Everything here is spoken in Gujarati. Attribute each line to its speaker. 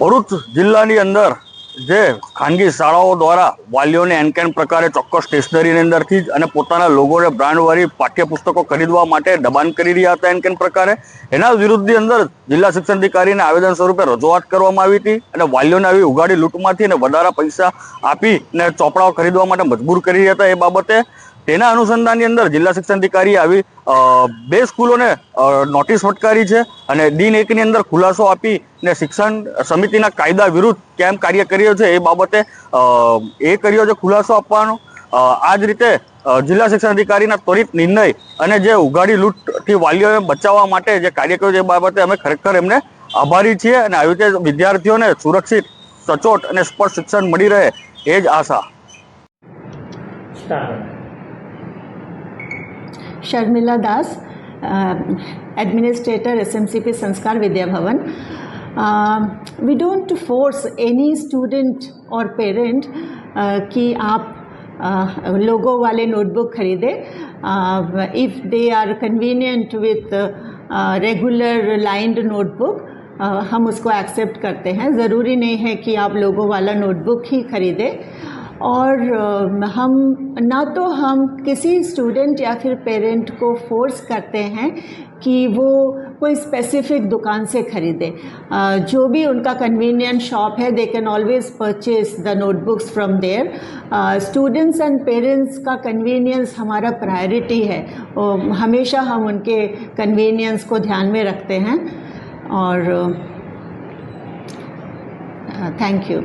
Speaker 1: ભરૂચ જિલ્લાની અંદર જે ખાનગી શાળાઓ દ્વારા વાલીઓને એનકેન પ્રકારે ચોક્કસ સ્ટેશનરીની અંદરથી જ અને પોતાના લોગોને બ્રાન્ડવાળી પાઠ્યપુસ્તકો ખરીદવા માટે દબાણ કરી રહ્યા હતા એનકેન પ્રકારે, એના વિરુદ્ધની અંદર જિલ્લા શિક્ષણ અધિકારીને આવેદન સ્વરૂપે રજૂઆત કરવામાં આવી હતી અને વાલીઓને આવી ઉગાડી લૂંટમાંથી અને વધારા પૈસા આપીને ચોપડાઓ ખરીદવા માટે મજબૂર કરી રહ્યા હતા. એ બાબતે તેના અનુસંધાનની અંદર જિલ્લા શિક્ષણ અધિકારીએ આવી 2 સ્કૂલોને નોટિસ ફટકારી છે અને દિન 1ની અંદર ખુલાસો આપીને શિક્ષણ સમિતિના કાયદા વિરુદ્ધ કેમ કાર્ય કર્યો છે એ બાબતે એ કર્યો છે ખુલાસો આપવાનો. આ જ રીતે જિલ્લા શિક્ષણ અધિકારીના ત્વરિત નિર્ણય અને જે ઉગાડી લૂંટથી વાલીઓને બચાવવા માટે જે કાર્ય કર્યું છે એ બાબતે અમે ખરેખર એમને આભારી છીએ અને આવી રીતે વિદ્યાર્થીઓને સુરક્ષિત, સચોટ અને સ્પષ્ટ શિક્ષણ મળી રહે એ જ આશા.
Speaker 2: शर्मिला दास, एडमिनिस्ट्रेटर SMCP संस्कार Vidya Bhavan. We don't force any student or parent कि आप लोगो वाले नोटबुक खरीदें. If they are convenient with regular lined notebook, हम उसको एक्सेप्ट करते हैं. ज़रूरी नहीं है कि आप लोगो वाला नोटबुक ही खरीदें. और हम ना तो हम किसी स्टूडेंट या फिर पेरेंट को फोर्स करते हैं कि वो कोई स्पेसिफिक दुकान से खरीदे. जो भी उनका कन्वीनियंट शॉप है, they can always purchase the notebooks from there. Students and parents का कन्वीनियंस हमारा प्रायोरिटी है. हमेशा हम उनके कन्वीनियंस को ध्यान में रखते हैं. और थैंक यू.